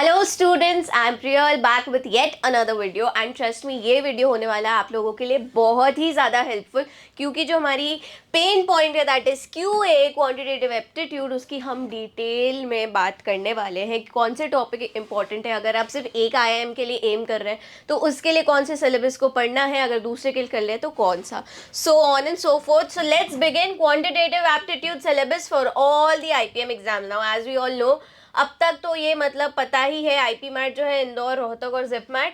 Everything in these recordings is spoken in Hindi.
Hello students, I am Priyal back with yet another video and trust me, ये वीडियो होने वाला है आप लोगों के लिए बहुत ही ज़्यादा हेल्पफुल, क्योंकि जो हमारी पेन पॉइंट है that is QA quantitative aptitude, उसकी हम डिटेल में बात करने वाले हैं कि कौन से टॉपिक इंपॉर्टेंट है। अगर आप सिर्फ एक आईआईएम के लिए एम कर रहे हैं तो उसके लिए कौन से सिलेबस को पढ़ना है, अगर दूसरे के लिए कर ले तो कौन सा, so on and so forth. So let's begin quantitative aptitude syllabus for all the IPM exam. Now as we all know, अब तक तो ये मतलब पता ही है, आईपी मैट जो है इंदौर, रोहतक और जिप मैट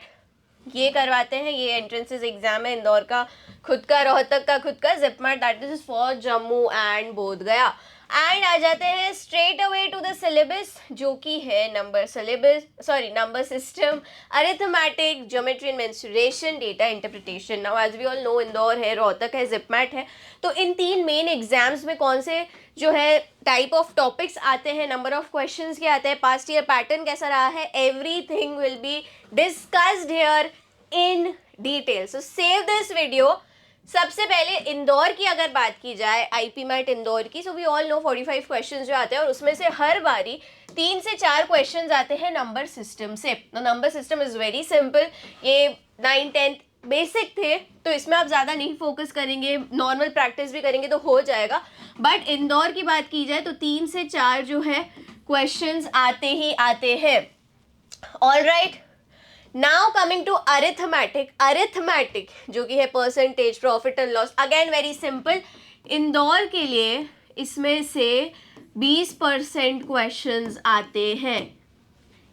ये करवाते हैं। ये एंट्रेंसेस एग्जाम है, इंदौर का खुद का, रोहतक का खुद का, JIPMAT that is for Jammu and Bodhgaya. And आ जाते हैं straight away to the syllabus, जो कि है number system, arithmetic, geometry and mensuration, data interpretation. Now as we all know, Indore है, रोहतक है, जिप मैट है। तो इन तीन मेन एग्जाम्स में कौन से जो है टाइप ऑफ टॉपिक्स आते हैं, नंबर ऑफ क्वेश्चंस क्या आते हैं, पास्ट ईयर पैटर्न कैसा रहा है, everything will be discussed here in detail. So save this video. सबसे पहले इंदौर की अगर बात की जाए, आईपी मैट इंदौर की, so we all know 45 questions जो आते हैं और उसमें से हर बारी 3 से 4 क्वेश्चंस आते हैं नंबर सिस्टम से। Number system is very simple, ये 9th-10th बेसिक थे तो इसमें आप ज़्यादा नहीं फोकस करेंगे, नॉर्मल प्रैक्टिस भी करेंगे तो हो जाएगा। बट इंदौर की बात की जाए तो 3 से 4 जो है क्वेश्चंस आते ही आते हैं। All right, now coming to arithmetic जो कि है percentage, profit and loss. Again very simple, Indore के लिए इसमें से 20% क्वेश्चंस आते हैं।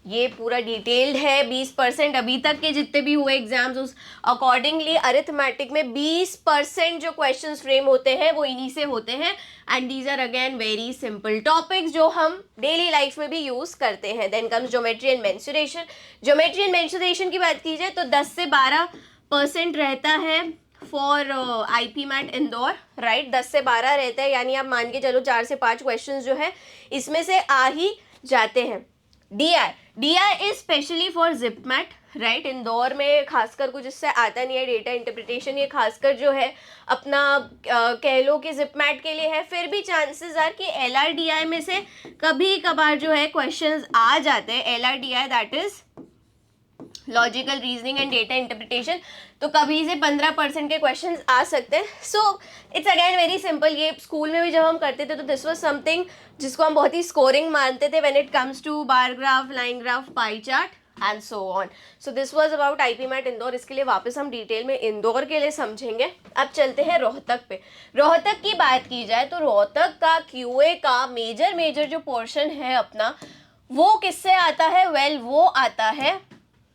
ये पूरा डिटेल्ड है, 20% अभी तक के जितने भी हुए एग्जाम्स उस अकॉर्डिंगली अरिथमेटिक में 20% जो क्वेश्चंस फ्रेम होते हैं वो इन्हीं से होते हैं। And these are again very simple topics जो हम डेली लाइफ में भी यूज करते हैं। Then comes geometry and mensuration. Geometry and mensuration की बात की जाए तो 10 से 12% रहता है for IPMAT Indore, right. 10 से 12 रहता है, यानी आप मान के चलो 4 से 5 क्वेश्चन जो है इसमें से आ ही जाते हैं। D I is specially for JIPMAT, right. Indore में खासकर कुछ इससे आता नहीं है, डेटा इंटरप्रिटेशन ये खासकर जो है अपना कह लो कि जिप मैट के लिए है। फिर भी चांसेस आर कि एल आर डी आई में से कभी कभार जो है क्वेश्चंस आ जाते हैं। L R D I that is logical reasoning and data interpretation, तो कभी से 15% के क्वेश्चंस आ सकते हैं। So it's again very simple. ये स्कूल में भी जब हम करते थे तो दिस वाज समथिंग जिसको हम बहुत ही स्कोरिंग मानते थे when it comes to bar graph, line graph, pie chart and so on. So this was about IPMAT Indore. इसके लिए वापस हम डिटेल में इंदौर के लिए समझेंगे। अब चलते हैं रोहतक पे। रोहतक की बात की जाए तो रोहतक का क्यूए का मेजर जो पोर्शन है अपना, वो किससे आता है? वेल, वो आता है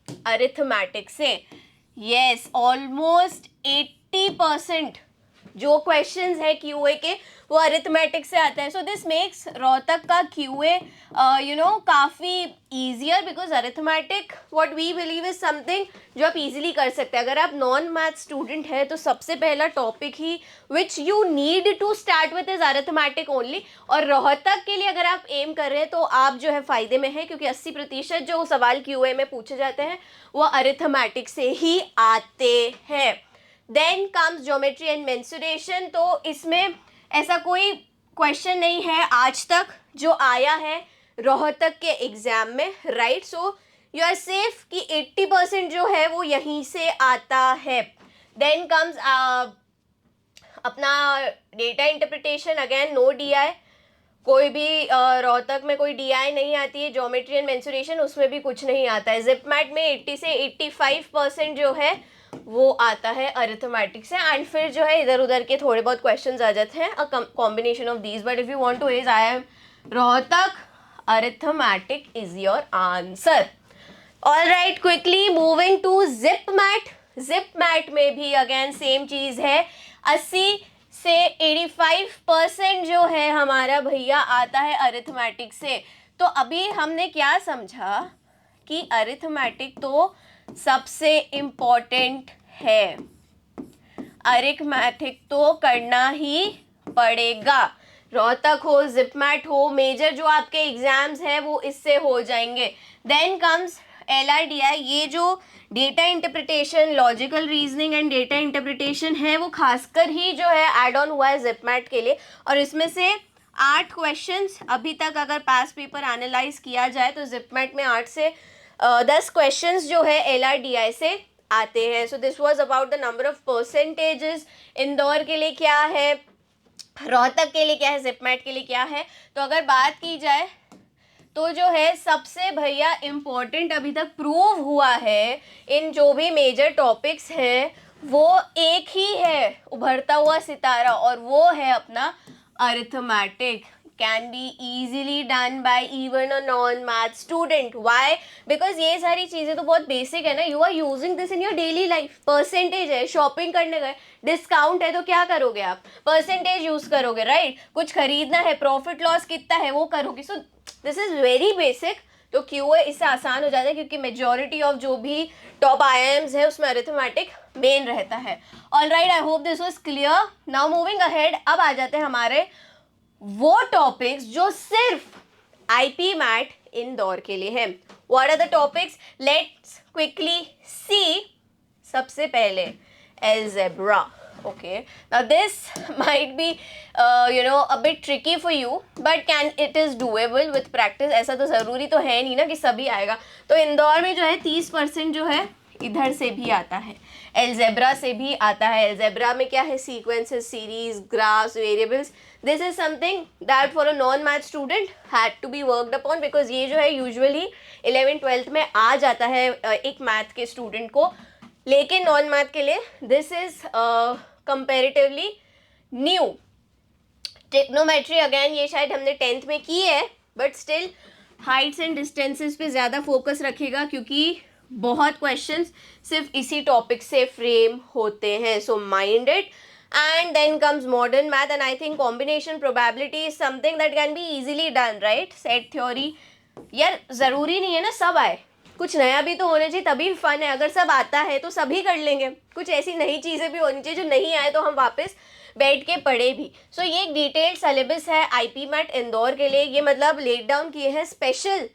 अरिथमेटिक से। यस, ऑलमोस्ट 80% जो क्वेश्चंस है क्यूए के वो अरिथमेटिक से आता है। सो दिस मेक्स रोहतक का क्यूए काफ़ी easier, because arithmetic what we believe is something जो आप इजीली कर सकते हैं। अगर आप नॉन मैथ स्टूडेंट है तो सबसे पहला टॉपिक ही which you need to start with is arithmetic only. और रोहतक के लिए अगर आप एम कर रहे हैं तो आप जो है फ़ायदे में है, क्योंकि 80% जो सवाल क्यूए में पूछे जाते हैं वो अरिथमेटिक से ही आते हैं। Then comes geometry and mensuration. तो इसमें ऐसा कोई क्वेश्चन नहीं है आज तक जो आया है रोहतक के एग्जाम में, right. So you are safe कि 80% जो है वो यहीं से आता है। देन कम्स अपना data interpretation. Again no D I, कोई भी रोहतक में कोई डी आई नहीं आती है। ज्योमेट्री एंड मेंसुरेशन उसमें भी कुछ नहीं आता है। जिप मैट में 80 से 85% जो है वो आता है अरिथमेटिक से। एंड फिर जो है इधर उधर के थोड़े बहुत क्वेश्चंस आ जाते हैं, a combination of these. But if you want to is I M Rohtak, arithmetic is your answer. All right, quickly moving to JIPMAT. JIPMAT में भी अगेन सेम चीज़ है, 80 से 85% जो है हमारा भैया आता है अरिथमेटिक से। तो अभी हमने क्या समझा कि अरिथमेटिक तो सबसे इम्पोर्टेंट है, अरिथमेटिक तो करना ही पड़ेगा। रोहतक हो, जिप मैट हो, मेजर जो आपके एग्जाम्स हैं वो इससे हो जाएंगे। देन कम्स LRDI, ये जो data interpretation, logical reasoning and data interpretation है वो खासकर ही जो है ऐड ऑन हुआ है जिप मैट के लिए। और इसमें से 8 क्वेश्चंस अभी तक अगर पास पेपर एनालाइज किया जाए तो जिप मैट में 8 से 10 क्वेश्चंस जो है LRDI से आते हैं. सो this was about the number of percentages. Indore के लिए क्या है, रोहतक के लिए क्या है, जिपमेट के लिए क्या है. तो अगर बात की जाए तो जो है सबसे भैया इम्पोर्टेंट अभी तक प्रूव हुआ है इन जो भी मेजर टॉपिक्स हैं, वो एक ही है उभरता हुआ सितारा, और वो है अपना arithmetic. Can be easily done by even a non math student. Why? Because ये सारी चीज़ें तो बहुत बेसिक है ना. You are using this in your daily life. Percentage है, शॉपिंग करने गए, डिस्काउंट है तो क्या करोगे आप, परसेंटेज यूज करोगे, राइट. कुछ खरीदना है, प्रॉफिट लॉस कितना है वो करोगे. So this is very basic. तो क्यूए इससे आसान हो जाता है क्योंकि मेजॉरिटी ऑफ जो भी टॉप IIMs है उसमें अरिथमेटिक मेन रहता है. All right, I hope this was clear. Now moving ahead, अब आ जाते हैं हमारे वो टॉपिक्स जो सिर्फ IP मैट इंदौर के लिए है. What are the topics? Let's quickly see. सबसे पहले algebra. Okay, now this might be a bit tricky for you, but it is doable with practice. ऐसा तो ज़रूरी तो है नहीं ना कि सभी आएगा. तो इंदौर में जो है 30% जो है इधर से भी आता है, अलजेब्रा से भी आता है. अलजेब्रा में क्या है? Sequences, series, graphs, variables. This is something that for a non math student had to be worked upon, because ये जो है यूजुअली 11th-12th में आ जाता है एक मैथ के स्टूडेंट को, लेकिन नॉन मैथ के लिए this is comparatively new. Trigonometry again ये शायद हमने 10th में की है, but still Heights and distances पे ज़्यादा फोकस रखेगा क्योंकि बहुत क्वेश्चंस सिर्फ इसी टॉपिक से फ्रेम होते हैं. So mind it. And then comes modern math, and I think combination probability is something that can be easily done, right. Set theory, यार ज़रूरी नहीं है ना सब आए, कुछ नया भी तो होना चाहिए, तभी फन है. अगर सब आता है तो सभी कर लेंगे. कुछ ऐसी नई चीज़ें भी होनी चाहिए जो नहीं आए तो हम वापस बैठ के पढ़े भी. सो ये एक डिटेल्ड सिलेबस है IP मैट इंदौर के लिए. ये मतलब लेट डाउन किए हैं special.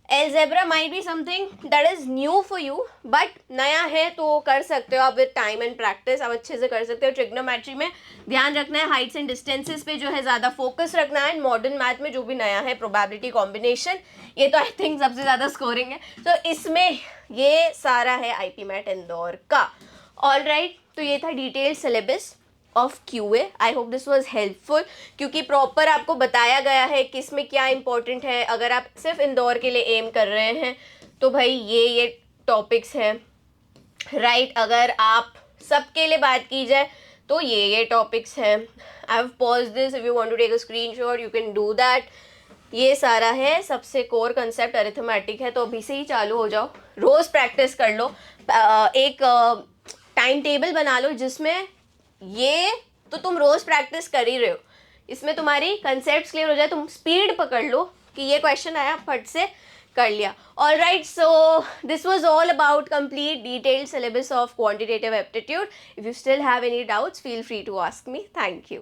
Algebra might be something that is new for you, but नया है तो कर सकते हो आप. विद टाइम एंड प्रैक्टिस आप अच्छे से कर सकते हो. ट्रिग्नोमेट्री में ध्यान रखना है, हाइट्स एंड डिस्टेंसेस पे जो है ज़्यादा फोकस रखना है. मॉडर्न मैथ में जो भी नया है, प्रोबेबिलिटी, कॉम्बिनेशन, ये तो आई थिंक सबसे ज़्यादा स्कोरिंग है. तो इसमें ये सारा है IP मैट इंदौर का. ऑल राइट, तो ये था detail syllabus of QA. I hope this was helpful क्योंकि प्रॉपर आपको बताया गया है किस में क्या इंपॉर्टेंट है. अगर आप सिर्फ इंदौर के लिए एम कर रहे हैं तो भाई ये टॉपिक्स हैं, राइट. अगर आप सबके लिए बात की जाए तो ये टॉपिक्स हैं. I have pause this. If you want to take a screenshot you can do that. ये सारा है, सबसे कोर कंसेप्ट अरिथमेटिक है. तो अभी से ही चालू हो जाओ, रोज़ प्रैक्टिस कर लो. एक टाइम टेबल बना लो जिसमें ये तो तुम रोज प्रैक्टिस कर ही रहे हो, इसमें तुम्हारी कंसेप्ट्स क्लियर हो जाए, तुम स्पीड पकड़ लो कि ये क्वेश्चन आया फट से कर लिया. All right, so this was all about complete detailed syllabus of quantitative aptitude. If you still have any doubts feel free to ask me. Thank you.